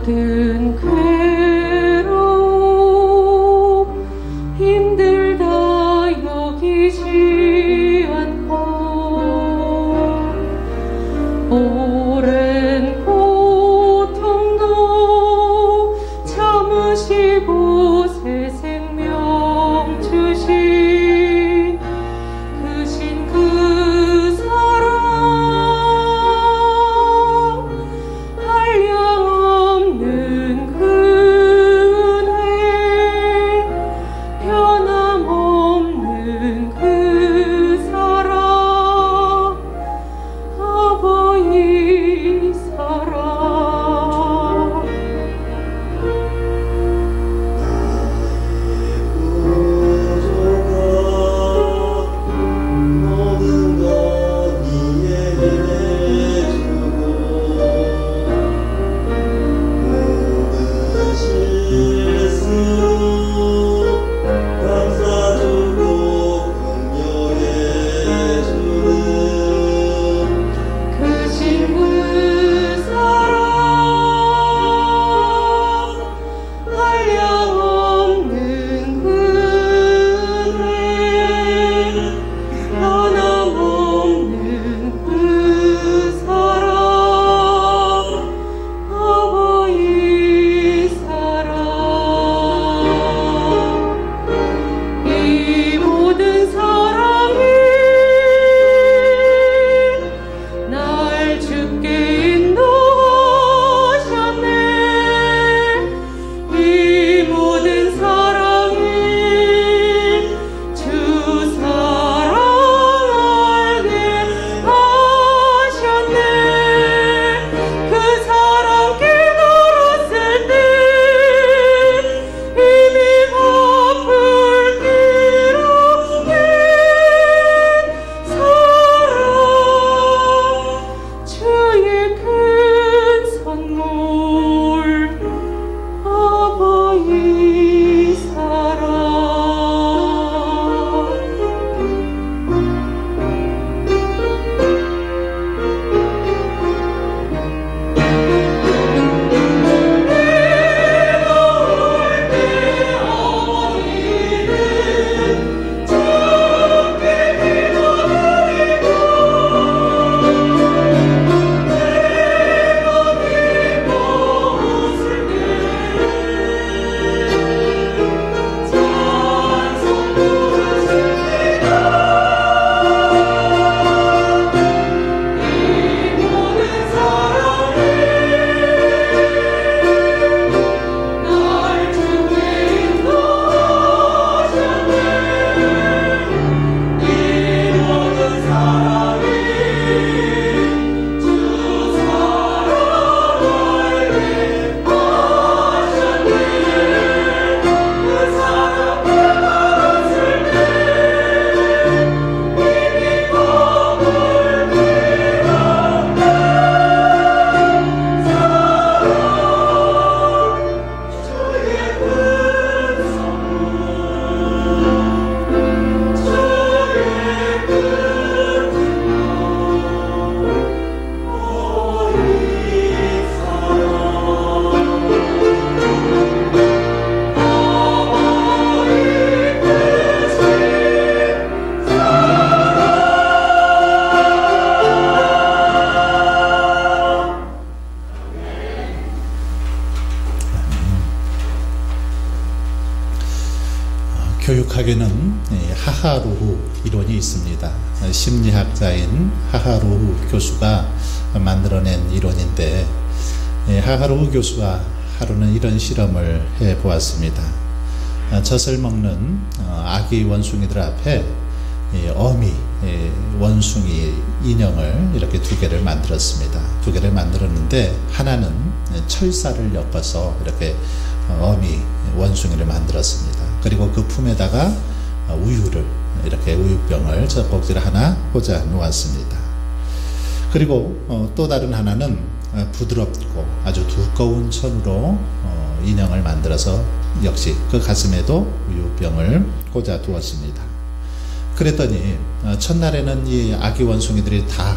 모든 괴로움 힘들다 여기지 않고 오랜 고통도 참으시고 새 생명 주신 그 사랑 한량없는 그 은혜 변함없는 그 사랑 아버지 사랑 교육학에는 하하루후 이론이 있습니다. 심리학자인 하하루후 교수가 만들어낸 이론인데, 하하루후 교수가 하루는 이런 실험을 해보았습니다. 젖을 먹는 아기 원숭이들 앞에 어미 원숭이 인형을 이렇게 두 개를 만들었습니다. 두 개를 만들었는데, 하나는 철사를 엮어서 이렇게 어미 원숭이를 만들었습니다. 그리고 그 품에다가 우유를, 이렇게 우유병을 젖꼭지를 하나 꽂아 놓았습니다. 그리고 또 다른 하나는 부드럽고 아주 두꺼운 천으로 인형을 만들어서 역시 그 가슴에도 우유병을 꽂아 두었습니다. 그랬더니 첫날에는 이 아기 원숭이들이 다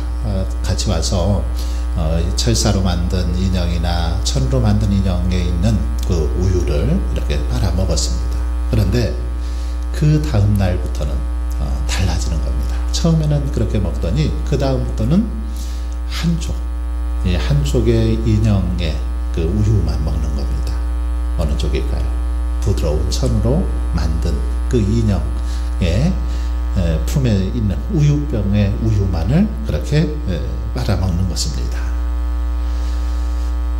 같이 와서 철사로 만든 인형이나 천으로 만든 인형에 있는 그 우유를 이렇게 빨아먹었습니다. 그런데 그 다음 날부터는 달라지는 겁니다. 처음에는 그렇게 먹더니 그 다음부터는 한쪽의 인형의 그 우유만 먹는 겁니다. 어느 쪽일까요? 부드러운 천으로 만든 그 인형의 품에 있는 우유병의 우유만을 그렇게 빨아먹는 것입니다.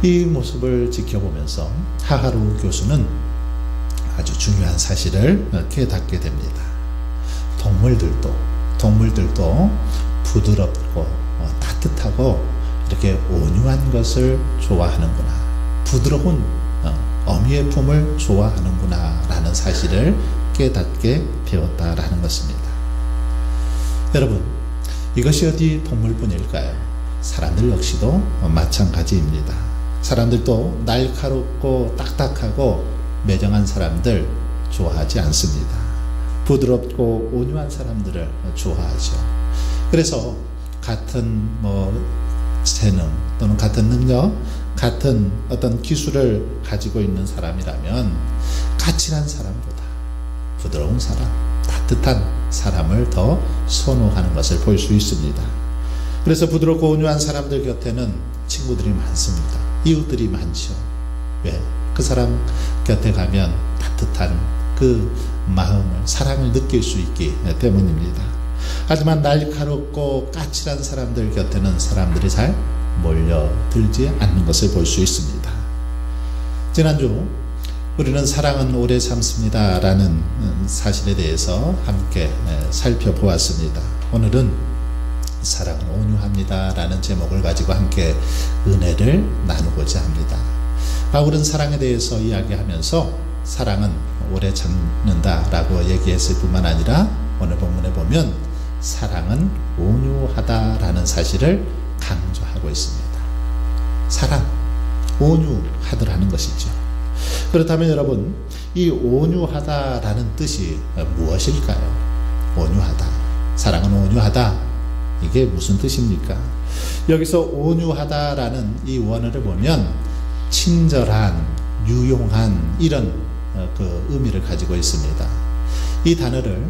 이 모습을 지켜보면서 하하루 교수는 아주 중요한 사실을 깨닫게 됩니다. 동물들도 부드럽고 따뜻하고 이렇게 온유한 것을 좋아하는구나. 부드러운 어미의 품을 좋아하는구나 라는 사실을 깨닫게 되었다라는 것입니다. 여러분, 이것이 어디 동물뿐일까요? 사람들 역시도 마찬가지입니다. 사람들도 날카롭고 딱딱하고 매정한 사람들 좋아하지 않습니다. 부드럽고 온유한 사람들을 좋아하죠. 그래서 같은 재능 또는 같은 능력, 같은 어떤 기술을 가지고 있는 사람이라면 까칠한 사람보다 부드러운 사람, 따뜻한 사람을 더 선호하는 것을 볼 수 있습니다. 그래서 부드럽고 온유한 사람들 곁에는 친구들이 많습니다. 이웃들이 많죠. 왜? 그 사람 곁에 가면 따뜻한 그 마음을, 사랑을 느낄 수 있기 때문입니다. 하지만 날카롭고 까칠한 사람들 곁에는 사람들이 잘 몰려들지 않는 것을 볼 수 있습니다. 지난주 우리는 사랑은 오래 참습니다 라는 사실에 대해서 함께 살펴보았습니다. 오늘은 사랑은 온유합니다 라는 제목을 가지고 함께 은혜를 나누고자 합니다. 바울은 사랑에 대해서 이야기하면서 사랑은 오래 참는다 라고 얘기했을 뿐만 아니라 오늘 본문에 보면 사랑은 온유하다 라는 사실을 강조하고 있습니다. 사랑, 온유하더라는 것이죠. 그렇다면 여러분, 이 온유하다라는 뜻이 무엇일까요? 온유하다, 사랑은 온유하다, 이게 무슨 뜻입니까? 여기서 온유하다라는 이 원어를 보면 친절한, 유용한 이런 그 의미를 가지고 있습니다. 이 단어를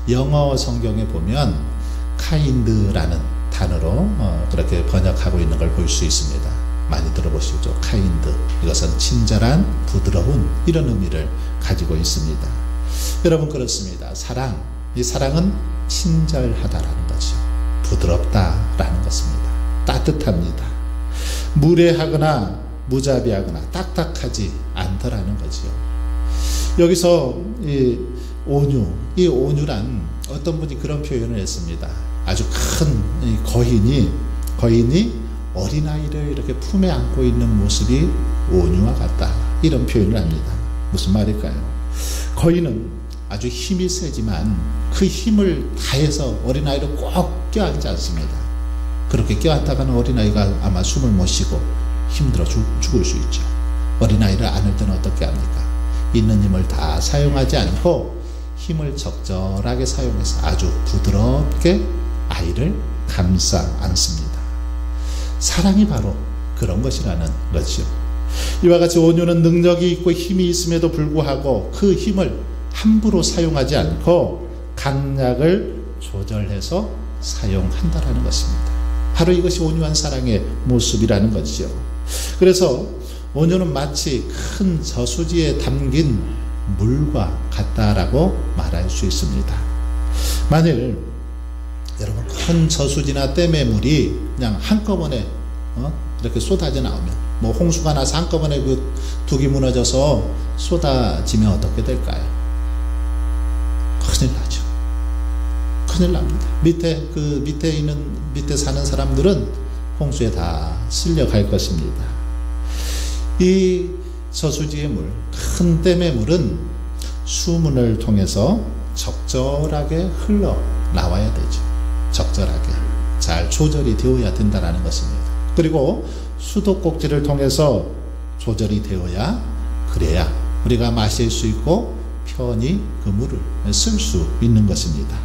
영어 성경에 보면 kind라는 단어로 그렇게 번역하고 있는 걸 볼 수 있습니다. 많이 들어보시죠? kind. 이것은 친절한, 부드러운 이런 의미를 가지고 있습니다. 여러분, 그렇습니다. 사랑, 이 사랑은 친절하다라는 거죠. 부드럽다라는 것입니다. 따뜻합니다. 무례하거나 무자비하거나 딱딱하지 않더라는 거죠. 여기서 이 온유란 어떤 분이 그런 표현을 했습니다. 아주 큰 거인이 어린아이를 이렇게 품에 안고 있는 모습이 온유와 같다, 이런 표현을 합니다. 무슨 말일까요? 거인은 아주 힘이 세지만 그 힘을 다해서 어린아이를 꼭 껴안지 않습니다. 그렇게 껴안다가는 어린아이가 아마 숨을 못 쉬고 힘들어 죽을 수 있죠. 어린아이를 안을 때는 어떻게 합니까? 있는 힘을 다 사용하지 않고 힘을 적절하게 사용해서 아주 부드럽게 아이를 감싸 안습니다. 사랑이 바로 그런 것이라는 거죠. 이와 같이 온유는 능력이 있고 힘이 있음에도 불구하고 그 힘을 함부로 사용하지 않고 강약을 조절해서 사용한다라는 것입니다. 바로 이것이 온유한 사랑의 모습이라는 것이죠. 그래서 온유는 마치 큰 저수지에 담긴 물과 같다라고 말할 수 있습니다. 만일 여러분, 큰 저수지나 댐의 물이 그냥 한꺼번에 이렇게 쏟아져 나오면, 홍수가 나서 한꺼번에 그 둑이 무너져서 쏟아지면 어떻게 될까요? 큰일 나죠. 큰일 납니다. 밑에 사는 사람들은 홍수에 다 쓸려갈 것입니다. 이 저수지의 물, 큰 댐의 물은 수문을 통해서 적절하게 흘러 나와야 되죠. 적절하게 잘 조절이 되어야 된다는 것입니다. 그리고 수도꼭지를 통해서 조절이 되어야, 그래야 우리가 마실 수 있고 편히 그 물을 쓸 수 있는 것입니다.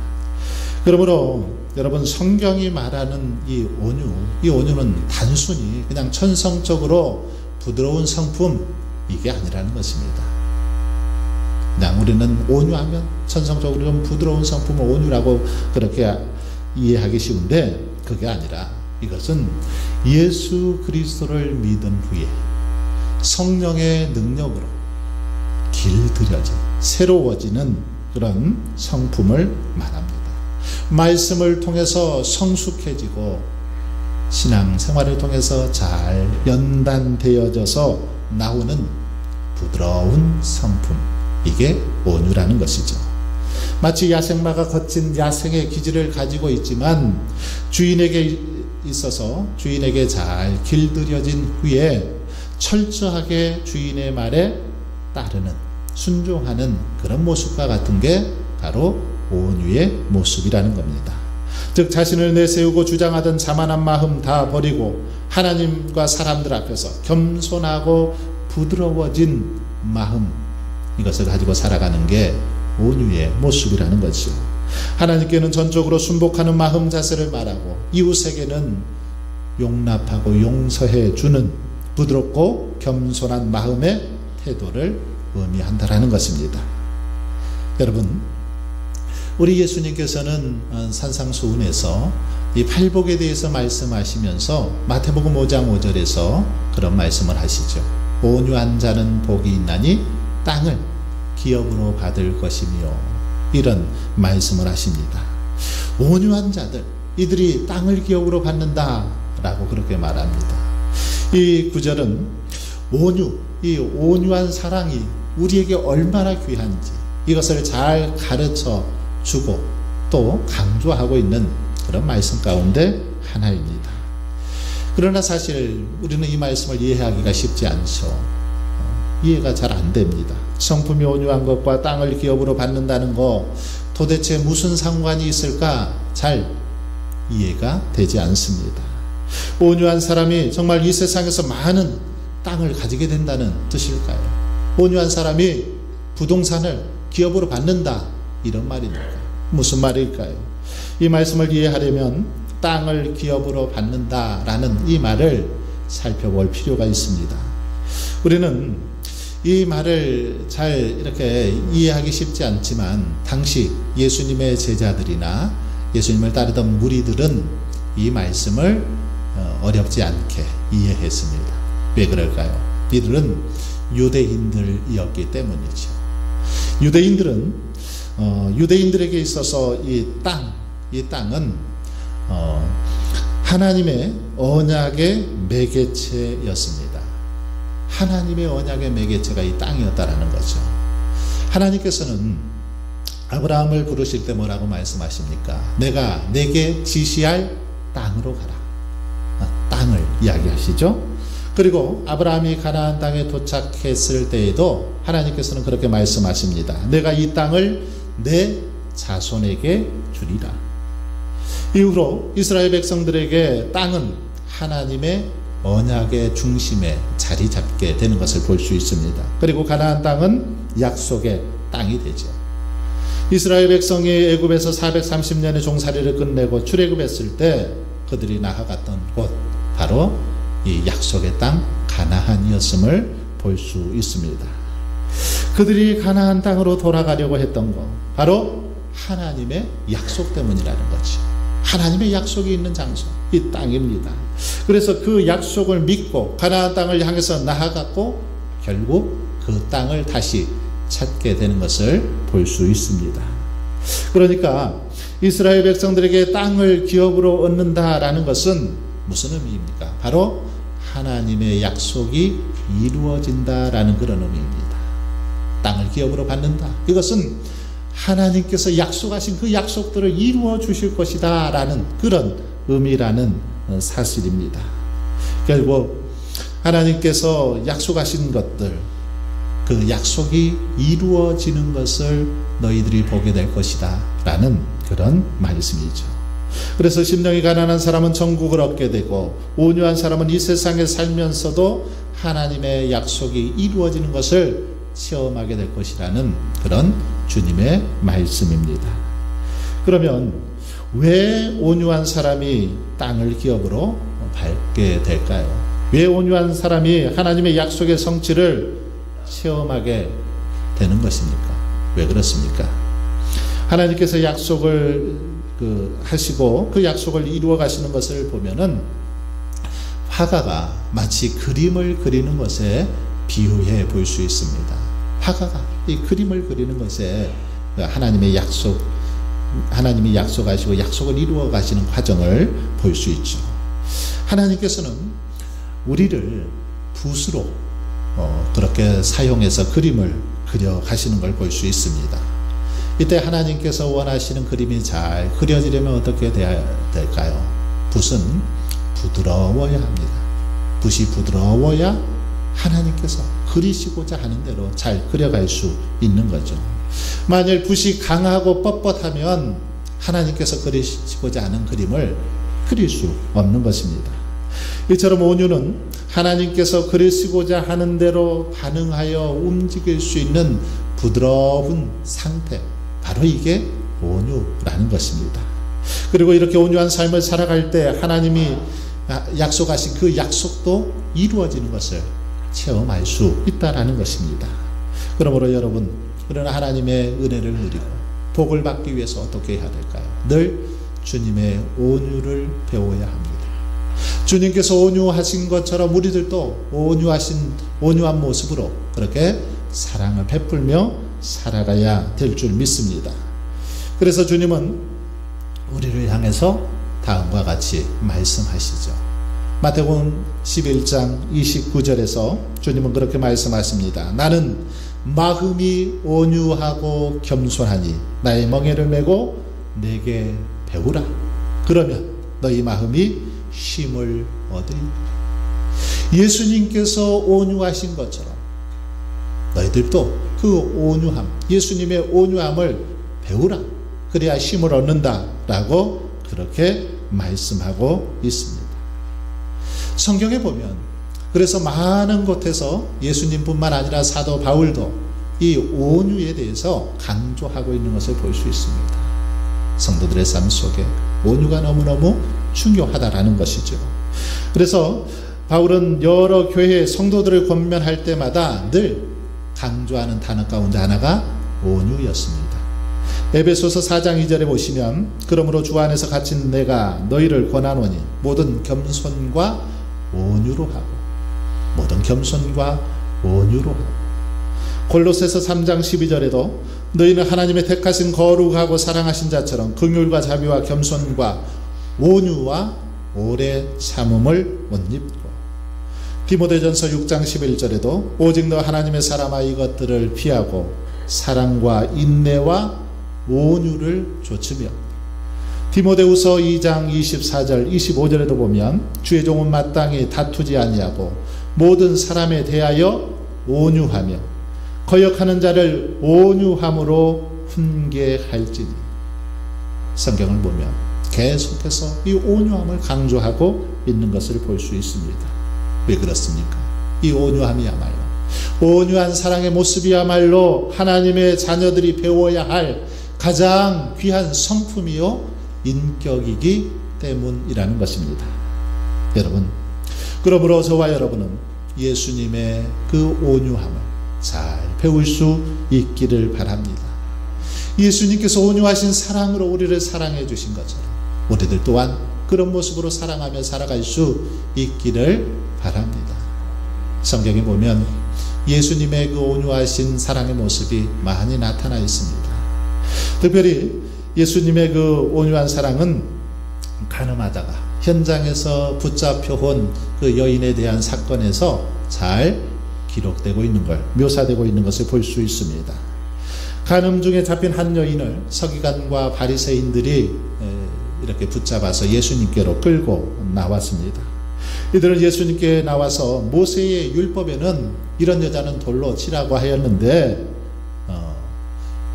그러므로 여러분, 성경이 말하는 이 온유는 단순히 그냥 천성적으로 부드러운 성품, 이게 아니라는 것입니다. 그냥 우리는 온유하면 천성적으로 좀 부드러운 성품을 온유라고 그렇게 이해하기 쉬운데, 그게 아니라 이것은 예수 그리스도를 믿은 후에 성령의 능력으로 길들여진, 새로워지는 그런 성품을 말합니다. 말씀을 통해서 성숙해지고 신앙생활을 통해서 잘 연단되어져서 나오는 부드러운 성품, 이게 온유라는 것이죠. 마치 야생마가 거친 야생의 기질을 가지고 있지만 주인에게 있어서 주인에게 잘 길들여진 후에 철저하게 주인의 말에 따르는, 순종하는 그런 모습과 같은 게 바로 온유의 모습이라는 겁니다. 즉 자신을 내세우고 주장하던 자만한 마음 다 버리고 하나님과 사람들 앞에서 겸손하고 부드러워진 마음, 이것을 가지고 살아가는 게 온유의 모습이라는 거죠. 하나님께는 전적으로 순복하는 마음 자세를 말하고 이웃에게는 용납하고 용서해 주는 부드럽고 겸손한 마음의 태도를 의미한다라는 것입니다. 여러분, 우리 예수님께서는 산상수훈에서 이 팔복에 대해서 말씀하시면서 마태복음 5장 5절에서 그런 말씀을 하시죠. 온유한 자는 복이 있나니 땅을 기업으로 받을 것이며, 이런 말씀을 하십니다. 온유한 자들, 이들이 땅을 기업으로 받는다라고 그렇게 말합니다. 이 구절은 이 온유한 사랑이 우리에게 얼마나 귀한지 이것을 잘 가르쳐 주고 또 강조하고 있는 그런 말씀 가운데 하나입니다. 그러나 사실 우리는 이 말씀을 이해하기가 쉽지 않죠. 이해가 잘 안 됩니다. 성품이 온유한 것과 땅을 기업으로 받는다는 거 도대체 무슨 상관이 있을까 잘 이해가 되지 않습니다. 온유한 사람이 정말 이 세상에서 많은 땅을 가지게 된다는 뜻일까요? 온유한 사람이 부동산을 기업으로 받는다, 이런 말입니까? 무슨 말일까요? 이 말씀을 이해하려면 땅을 기업으로 받는다라는 이 말을 살펴볼 필요가 있습니다. 우리는 이 말을 잘 이렇게 이해하기 쉽지 않지만 당시 예수님의 제자들이나 예수님을 따르던 무리들은 이 말씀을 어렵지 않게 이해했습니다. 왜 그럴까요? 이들은 유대인들이었기 때문이죠. 유대인들에게 있어서 이 땅은 하나님의 언약의 매개체였습니다. 하나님의 언약의 매개체가 이 땅이었다라는 거죠. 하나님께서는 아브라함을 부르실 때 뭐라고 말씀하십니까? 내가 내게 지시할 땅으로 가라. 땅을 이야기하시죠. 그리고 아브라함이 가나안 땅에 도착했을 때에도 하나님께서는 그렇게 말씀하십니다. 내가 이 땅을 내 자손에게 주리라. 이후로 이스라엘 백성들에게 땅은 하나님의 언약의 중심에 자리 잡게 되는 것을 볼 수 있습니다. 그리고 가나안 땅은 약속의 땅이 되죠. 이스라엘 백성이 애굽에서 430년의 종살이를 끝내고 출애굽했을 때 그들이 나아갔던 곳, 바로 이 약속의 땅 가나안이었음을 볼 수 있습니다. 그들이 가나안 땅으로 돌아가려고 했던 것, 바로 하나님의 약속 때문이라는 거죠. 하나님의 약속이 있는 장소, 이 땅입니다. 그래서 그 약속을 믿고 가나안 땅을 향해서 나아갔고 결국 그 땅을 다시 찾게 되는 것을 볼 수 있습니다. 그러니까 이스라엘 백성들에게 땅을 기업으로 얻는다라는 것은 무슨 의미입니까? 바로 하나님의 약속이 이루어진다라는 그런 의미입니다. 땅을 기업으로 받는다. 이것은 하나님께서 약속하신 그 약속들을 이루어 주실 것이다 라는 그런 의미라는 사실입니다. 결국 하나님께서 약속하신 것들, 그 약속이 이루어지는 것을 너희들이 보게 될 것이다 라는 그런 말씀이죠. 그래서 심령이 가난한 사람은 천국을 얻게 되고 온유한 사람은 이 세상에 살면서도 하나님의 약속이 이루어지는 것을 체험하게 될 것이라는 그런 주님의 말씀입니다. 그러면 왜 온유한 사람이 땅을 기업으로 밟게 될까요? 왜 온유한 사람이 하나님의 약속의 성취를 체험하게 되는 것입니까? 왜 그렇습니까? 하나님께서 약속을 하시고 그 약속을 이루어 가시는 것을 보면은 화가가 마치 그림을 그리는 것에 비유해 볼 수 있습니다. 화가가 이 그림을 그리는 것에 하나님이 약속하시고 약속을 이루어 가시는 과정을 볼 수 있죠. 하나님께서는 우리를 붓으로 그렇게 사용해서 그림을 그려 가시는 걸 볼 수 있습니다. 이때 하나님께서 원하시는 그림이 잘 그려지려면 어떻게 돼야 될까요? 붓은 부드러워야 합니다. 붓이 부드러워야 하나님께서 그리시고자 하는 대로 잘 그려갈 수 있는 거죠. 만일 붓이 강하고 뻣뻣하면 하나님께서 그리시고자 하는 그림을 그릴 수 없는 것입니다. 이처럼 온유는 하나님께서 그리시고자 하는 대로 반응하여 움직일 수 있는 부드러운 상태, 바로 이게 온유라는 것입니다. 그리고 이렇게 온유한 삶을 살아갈 때 하나님이 약속하신 그 약속도 이루어지는 것을 체험할 수 있다는 것입니다. 그러므로 여러분, 우리는 하나님의 은혜를 누리고 복을 받기 위해서 어떻게 해야 될까요? 늘 주님의 온유를 배워야 합니다. 주님께서 온유하신 것처럼 우리들도 온유한 모습으로 그렇게 사랑을 베풀며 살아가야 될 줄 믿습니다. 그래서 주님은 우리를 향해서 다음과 같이 말씀하시죠. 마태복음 11장 29절에서 주님은 그렇게 말씀하십니다. 나는 마음이 온유하고 겸손하니 나의 멍에를 메고 내게 배우라. 그러면 너희 마음이 쉼을 얻으리. 예수님께서 온유하신 것처럼 너희들도 그 온유함, 예수님의 온유함을 배우라. 그래야 쉼을 얻는다라고 그렇게 말씀하고 있습니다. 성경에 보면 그래서 많은 곳에서 예수님뿐만 아니라 사도 바울도 이 온유에 대해서 강조하고 있는 것을 볼 수 있습니다. 성도들의 삶 속에 온유가 너무너무 중요하다라는 것이죠. 그래서 바울은 여러 교회 성도들을 권면할 때마다 늘 강조하는 단어 가운데 하나가 온유였습니다. 에베소서 4장 2절에 보시면 그러므로 주 안에서 갇힌 내가 너희를 권하노니 모든 겸손과 온유로 하고, 모든 겸손과 온유로 하고. 골로새서 3장 12절에도 너희는 하나님의 택하신 거룩하고 사랑하신 자처럼 긍휼과 자비와 겸손과 온유와 오래 참음을 못 입고. 디모데전서 6장 11절에도 오직 너 하나님의 사람아 이것들을 피하고 사랑과 인내와 온유를 좇으며. 디모데후서 2장 24절 25절에도 보면 주의 종은 마땅히 다투지 아니하고 모든 사람에 대하여 온유하며 거역하는 자를 온유함으로 훈계할지니. 성경을 보면 계속해서 이 온유함을 강조하고 있는 것을 볼 수 있습니다. 왜 그렇습니까? 이 온유함이야말로, 온유한 사랑의 모습이야말로 하나님의 자녀들이 배워야 할 가장 귀한 성품이요 인격이기 때문이라는 것입니다. 여러분, 그러므로 저와 여러분은 예수님의 그 온유함을 잘 배울 수 있기를 바랍니다. 예수님께서 온유하신 사랑으로 우리를 사랑해 주신 것처럼 우리들 또한 그런 모습으로 사랑하며 살아갈 수 있기를 바랍니다. 성경에 보면 예수님의 그 온유하신 사랑의 모습이 많이 나타나 있습니다. 특별히 예수님의 그 온유한 사랑은 가늠하다가 현장에서 붙잡혀온 그 여인에 대한 사건에서 잘 기록되고 있는 걸, 묘사되고 있는 것을 볼 수 있습니다. 간음 중에 잡힌 한 여인을 서기관과 바리새인들이 이렇게 붙잡아서 예수님께로 끌고 나왔습니다. 이들은 예수님께 나와서 모세의 율법에는 이런 여자는 돌로 치라고 하였는데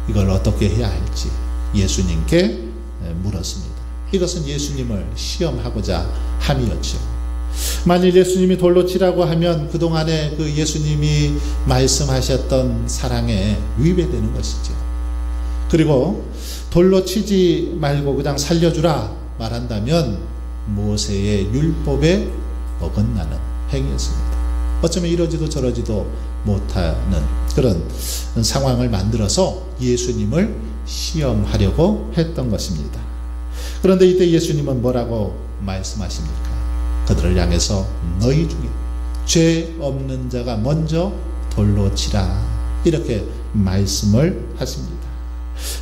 이걸 어떻게 해야 할지 예수님께 물었습니다. 이것은 예수님을 시험하고자 함이었죠. 만일 예수님이 돌로 치라고 하면 그동안에 그 예수님이 말씀하셨던 사랑에 위배되는 것이죠. 그리고 돌로 치지 말고 그냥 살려주라 말한다면 모세의 율법에 어긋나는 행위였습니다. 어쩌면 이러지도 저러지도 못하는 그런 상황을 만들어서 예수님을 시험하려고 했던 것입니다. 그런데 이때 예수님은 뭐라고 말씀하십니까? 그들을 향해서 너희 중에 죄 없는 자가 먼저 돌로 치라 이렇게 말씀을 하십니다.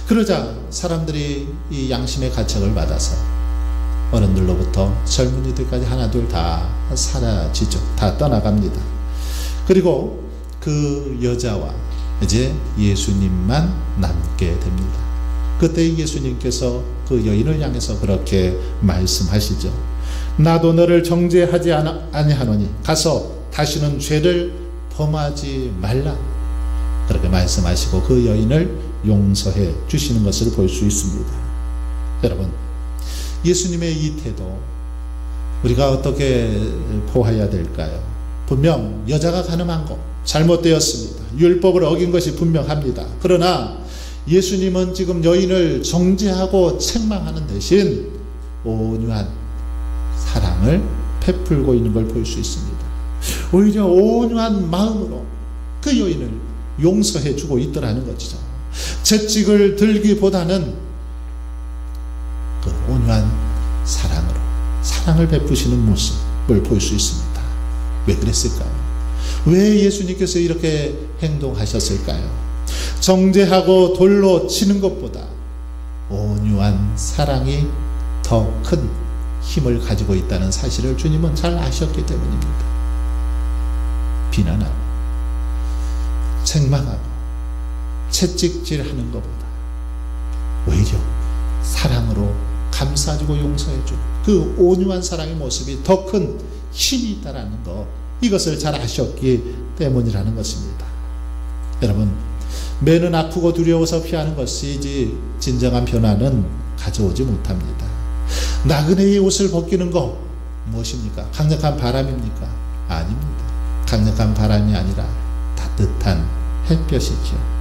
그러자 사람들이 이 양심의 가책을 받아서 어른들로부터 젊은이들까지 하나둘 다 사라지죠. 다 떠나갑니다. 그리고 그 여자와 이제 예수님만 남게 됩니다. 그때 예수님께서 그 여인을 향해서 그렇게 말씀하시죠. 나도 너를 정죄하지 아니하노니 가서 다시는 죄를 범하지 말라. 그렇게 말씀하시고 그 여인을 용서해 주시는 것을 볼 수 있습니다. 여러분, 예수님의 이 태도 우리가 어떻게 보아야 될까요? 분명 여자가 가늠한 것 잘못되었습니다. 율법을 어긴 것이 분명합니다. 그러나 예수님은 지금 여인을 정죄하고 책망하는 대신 온유한 사랑을 베풀고 있는 걸 볼 수 있습니다. 오히려 온유한 마음으로 그 여인을 용서해 주고 있더라는 것이죠. 채찍을 들기보다는 그 온유한 사랑으로 사랑을 베푸시는 모습을 볼 수 있습니다. 왜 그랬을까요? 왜 예수님께서 이렇게 행동하셨을까요? 정죄하고 돌로 치는 것보다 온유한 사랑이 더 큰 힘을 가지고 있다는 사실을 주님은 잘 아셨기 때문입니다. 비난하고 책망하고 채찍질하는 것보다 오히려 사랑으로 감싸주고 용서해주고 그 온유한 사랑의 모습이 더 큰 힘이 있다는 것, 이것을 잘 아셨기 때문이라는 것입니다. 여러분, 매는 아프고 두려워서 피하는 것이지 진정한 변화는 가져오지 못합니다. 나그네의 옷을 벗기는 것 무엇입니까? 강력한 바람입니까? 아닙니다. 강력한 바람이 아니라 따뜻한 햇볕이죠.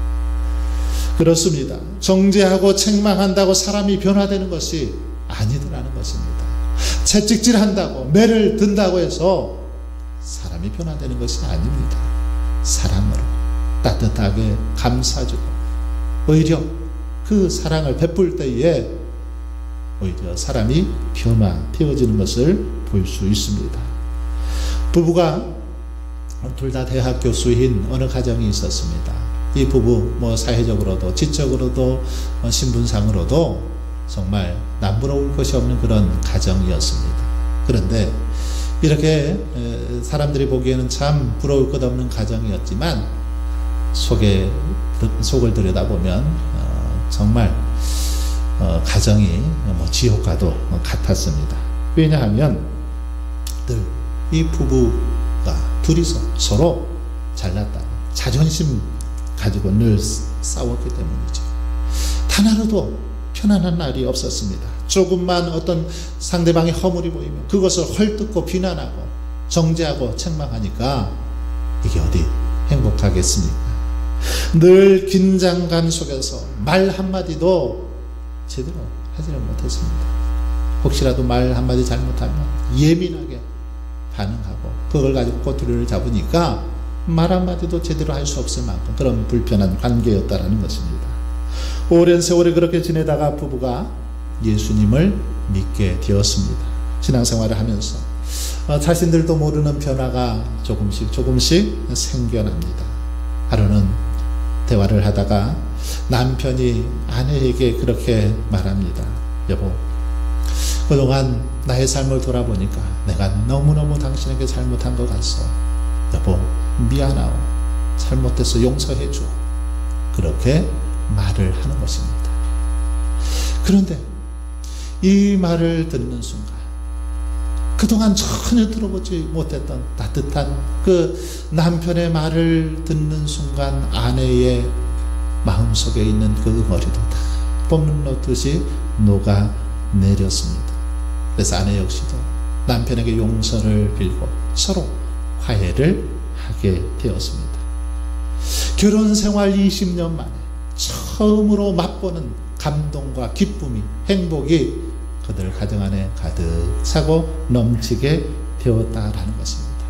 그렇습니다. 정죄하고 책망한다고 사람이 변화되는 것이 아니더라는 것입니다. 채찍질한다고 매를 든다고 해서 사람이 변화되는 것이 아닙니다. 사랑으로 따뜻하게 감싸주고 오히려 그 사랑을 베풀 때에 오히려 사람이 변화되어지는 것을 볼 수 있습니다. 부부가 둘 다 대학 교수인 어느 가정이 있었습니다. 이 부부 사회적으로도 지적으로도 신분상으로도 정말 남부러울 것이 없는 그런 가정이었습니다. 그런데 이렇게 사람들이 보기에는 참 부러울 것 없는 가정이었지만 속을 들여다보면 정말 가정이 지옥과도 같았습니다. 왜냐하면 늘 이 부부가 둘이서 서로 잘났다고 자존심 가지고 늘 싸웠기 때문이죠. 단 하루도 편안한 날이 없었습니다. 조금만 어떤 상대방의 허물이 보이면 그것을 헐뜯고 비난하고 정죄하고 책망하니까 이게 어디 행복하겠습니까? 늘 긴장감 속에서 말 한마디도 제대로 하지는 못했습니다. 혹시라도 말 한마디 잘못하면 예민하게 반응하고 그걸 가지고 꼬투리를 잡으니까 말 한마디도 제대로 할 수 없을 만큼 그런 불편한 관계였다는 것입니다. 오랜 세월을 그렇게 지내다가 부부가 예수님을 믿게 되었습니다. 신앙생활을 하면서 자신들도 모르는 변화가 조금씩 생겨납니다. 하루는 대화를 하다가 남편이 아내에게 그렇게 말합니다. 여보, 그동안 나의 삶을 돌아보니까 내가 너무너무 당신에게 잘못한 것 같소. 여보, 미안하오. 잘못해서 용서해줘. 그렇게 말을 하는 것입니다. 그런데 이 말을 듣는 순간 그동안 전혀 들어보지 못했던 따뜻한 그 남편의 말을 듣는 순간 아내의 마음속에 있는 그 응어리도 다 봄을 놓듯이 녹아내렸습니다. 그래서 아내 역시도 남편에게 용서를 빌고 서로 화해를 하게 되었습니다. 결혼 생활 20년 만에 처음으로 맛보는 감동과 기쁨이, 행복이 그들 가정 안에 가득 차고 넘치게 되었다라는 것입니다.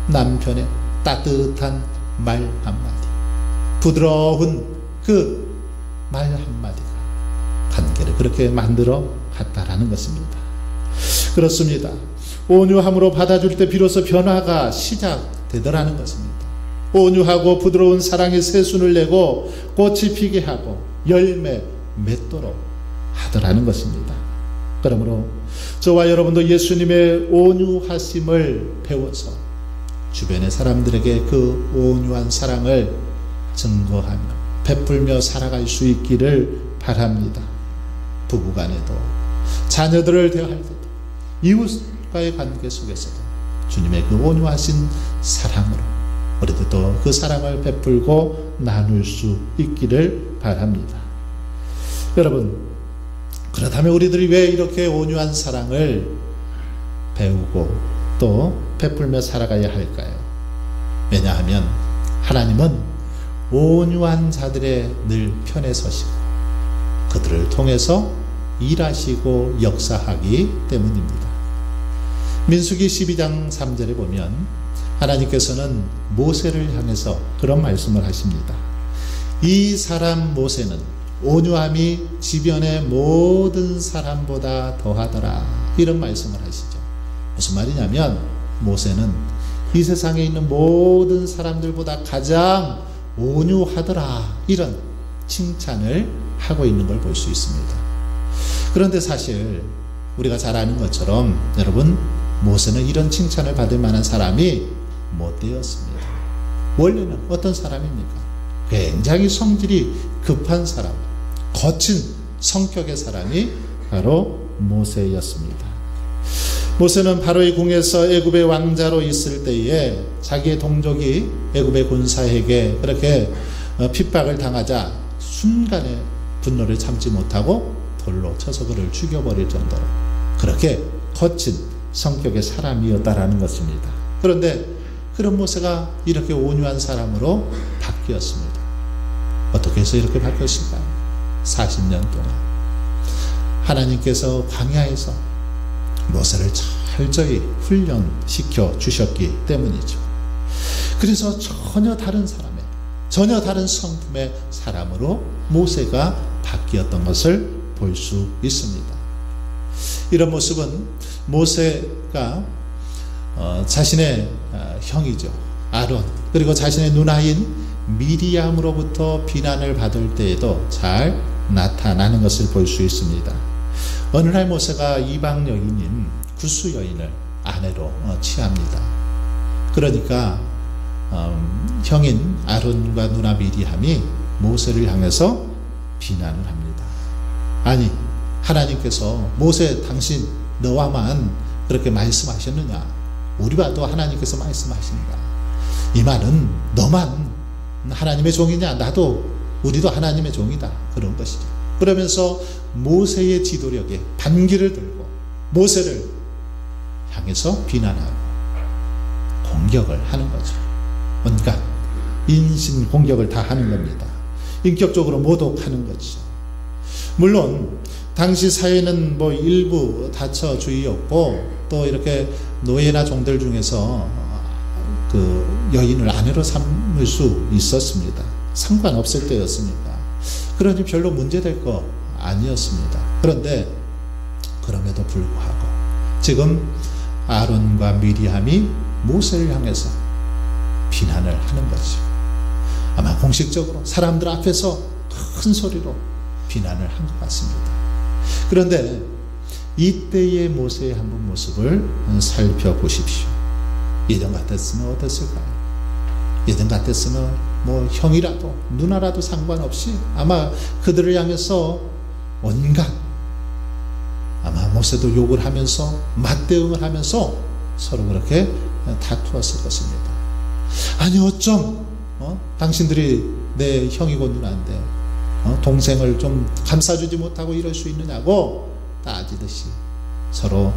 남편의 따뜻한 말 한마디, 부드러운 그 말 한마디가 관계를 그렇게 만들어 갔다라는 것입니다. 그렇습니다. 온유함으로 받아줄 때 비로소 변화가 시작되더라는 것입니다. 온유하고 부드러운 사랑이 새순을 내고 꽃이 피게 하고 열매 맺도록 하더라는 것입니다. 그러므로 저와 여러분도 예수님의 온유하심을 배워서 주변의 사람들에게 그 온유한 사랑을 증거하며 베풀며 살아갈 수 있기를 바랍니다. 부부간에도, 자녀들을 대할 때도, 이웃과의 관계 속에서도 주님의 그 온유하신 사랑으로 우리들도 그 사랑을 베풀고 나눌 수 있기를 바랍니다. 여러분, 그렇다면 우리들이 왜 이렇게 온유한 사랑을 배우고 또 베풀며 살아가야 할까요? 왜냐하면 하나님은 온유한 자들의 늘 편에 서시고 그들을 통해서 일하시고 역사하기 때문입니다. 민수기 12장 3절에 보면 하나님께서는 모세를 향해서 그런 말씀을 하십니다. 이 사람 모세는 온유함이 주변의 모든 사람보다 더하더라. 이런 말씀을 하시죠. 무슨 말이냐면 모세는 이 세상에 있는 모든 사람들보다 가장 온유하더라. 이런 칭찬을 하고 있는 걸 볼 수 있습니다. 그런데 사실 우리가 잘 아는 것처럼 여러분, 모세는 이런 칭찬을 받을 만한 사람이 못 되었습니다. 원래는 어떤 사람입니까? 굉장히 성질이 급한 사람, 거친 성격의 사람이 바로 모세였습니다. 모세는 바로의 궁에서 애굽의 왕자로 있을 때에 자기의 동족이 애굽의 군사에게 그렇게 핍박을 당하자 순간에 분노를 참지 못하고 돌로 쳐서 그를 죽여버릴 정도로 그렇게 거친 성격의 사람이었다라는 것입니다. 그런데 그런 모세가 이렇게 온유한 사람으로 바뀌었습니다. 어떻게 해서 이렇게 바뀌었을까요? 40년 동안 하나님께서 광야에서 모세를 철저히 훈련시켜 주셨기 때문이죠. 그래서 전혀 다른 성품의 사람으로 모세가 바뀌었던 것을 볼 수 있습니다. 이런 모습은 모세가 자신의 형이죠, 아론, 그리고 자신의 누나인 미리암으로부터 비난을 받을 때에도 잘 나타나는 것을 볼 수 있습니다. 어느 날 모세가 이방 여인인 구스 여인을 아내로 취합니다. 그러니까 형인 아론과 누나 미리암이 모세를 향해서 비난을 합니다. 아니, 하나님께서 모세, 당신 너와만 그렇게 말씀하셨느냐? 우리와도 하나님께서 말씀하신다. 이 말은 너만 하나님의 종이냐? 나도, 우리도 하나님의 종이다. 그런 것이죠. 그러면서 모세의 지도력에 반기를 들고 모세를 향해서 비난하고 공격을 하는 거죠. 온갖 인신 공격을 다 하는 겁니다. 인격적으로 모독하는 거죠. 물론 당시 사회는 일부 다처주의였고 또 이렇게 노예나 종들 중에서 그 여인을 아내로 삼을 수 있었습니다. 상관없을 때였습니다. 그러니 별로 문제될 거 아니었습니다. 그런데 그럼에도 불구하고 지금 아론과 미리암이 모세를 향해서 비난을 하는 거죠. 아마 공식적으로 사람들 앞에서 큰 소리로 비난을 한 것 같습니다. 그런데 이때의 모세의 한번 모습을 살펴보십시오. 예전 같았으면 어땠을까요? 예전 같았으면 형이라도 누나라도 상관없이 아마 그들을 향해서 온갖, 아마 모세도 욕을 하면서 맞대응을 하면서 서로 그렇게 다투었을 것입니다. 아니 어쩜 당신들이 내 형이고 누나인데 동생을 좀 감싸주지 못하고 이럴 수 있느냐고 따지듯이 서로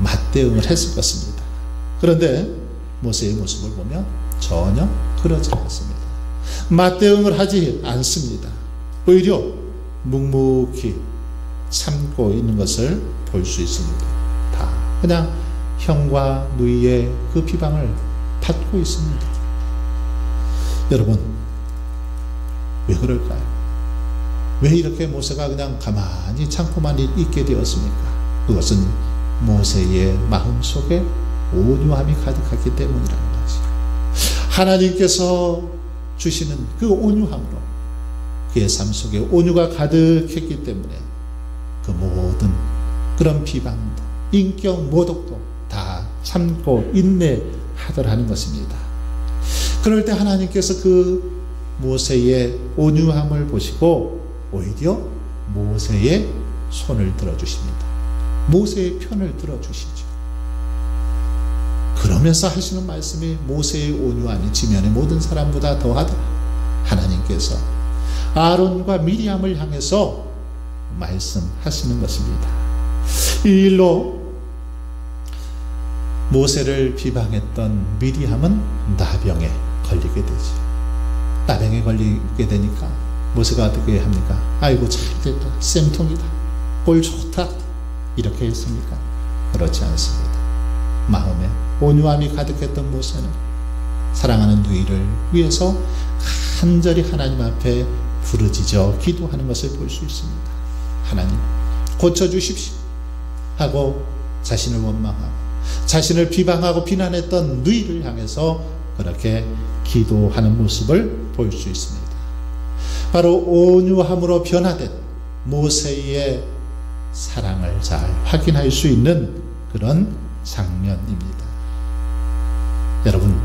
맞대응을 했을 것입니다. 그런데 모세의 모습을 보면 전혀 그러지 않습니다. 맞대응을 하지 않습니다. 오히려 묵묵히 참고 있는 것을 볼 수 있습니다. 다 그냥 형과 누이의 그 비방을 받고 있습니다. 여러분, 왜 그럴까요? 왜 이렇게 모세가 그냥 가만히 참고만 있게 되었습니까? 그것은 모세의 마음속에 온유함이 가득했기 때문이라는 거지. 하나님께서 주시는 그 온유함으로 그의 삶 속에 온유가 가득했기 때문에 그 모든 그런 비방도 인격 모독도 다 참고 인내하더라는 것입니다. 그럴 때 하나님께서 그 모세의 온유함을 보시고 오히려 모세의 손을 들어주십니다. 모세의 편을 들어주시죠. 그러면서 하시는 말씀이 모세의 온유함이 지면의 모든 사람보다 더하더라. 하나님께서 아론과 미리암을 향해서 말씀하시는 것입니다. 이 일로 모세를 비방했던 미리암은 나병에 걸리게 되죠. 나병에 걸리게 되니까 모세가 어떻게 합니까? 아이고 잘됐다, 쌤통이다, 꼴 좋다, 이렇게 했습니까? 그렇지 않습니다. 마음에 온유함이 가득했던 모세는 사랑하는 누이를 위해서 간절히 하나님 앞에 부르짖어 기도하는 것을 볼 수 있습니다. 하나님, 고쳐주십시오 하고 자신을 원망하고 자신을 비방하고 비난했던 누이를 향해서 그렇게 기도하는 모습을 볼 수 있습니다. 바로 온유함으로 변화된 모세의 사랑을 잘 확인할 수 있는 그런 장면입니다. 여러분,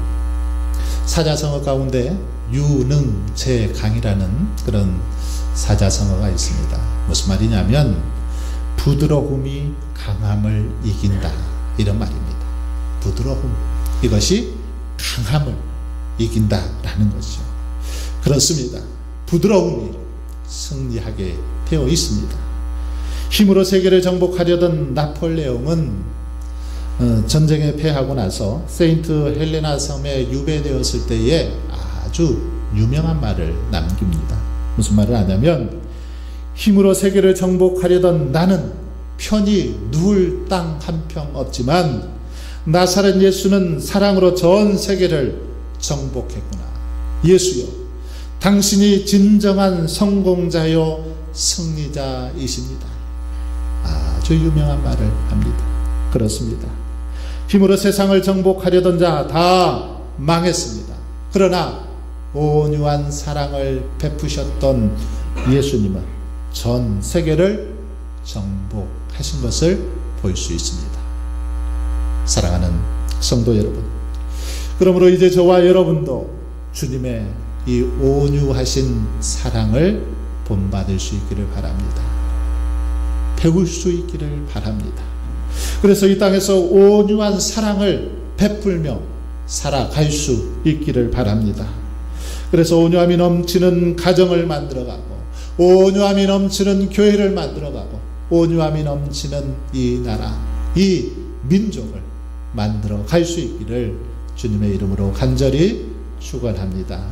사자성어 가운데 유능제강이라는 그런 사자성어가 있습니다. 무슨 말이냐면 부드러움이 강함을 이긴다, 이런 말입니다. 부드러움, 이것이 강함을 이긴다라는 것이죠. 그렇습니다. 부드러움이 승리하게 되어 있습니다. 힘으로 세계를 정복하려던 나폴레옹은 전쟁에 패하고 나서 세인트 헬레나 섬에 유배되었을 때에 아주 유명한 말을 남깁니다. 무슨 말을 하냐면, 힘으로 세계를 정복하려던 나는 편히 누울 땅 한 평 없지만 나사렛 예수는 사랑으로 전 세계를 정복했구나. 예수여, 당신이 진정한 성공자요 승리자이십니다. 아주 유명한 말을 합니다. 그렇습니다. 힘으로 세상을 정복하려던 자 다 망했습니다. 그러나 온유한 사랑을 베푸셨던 예수님은 전 세계를 정복하신 것을 볼 수 있습니다. 사랑하는 성도 여러분, 그러므로 이제 저와 여러분도 주님의 이 온유하신 사랑을 본받을 수 있기를 바랍니다. 배울 수 있기를 바랍니다. 그래서 이 땅에서 온유한 사랑을 베풀며 살아갈 수 있기를 바랍니다. 그래서 온유함이 넘치는 가정을 만들어가고, 온유함이 넘치는 교회를 만들어가고, 온유함이 넘치는 이 나라, 이 민족을 만들어 갈 수 있기를 주님의 이름으로 간절히 축원합니다.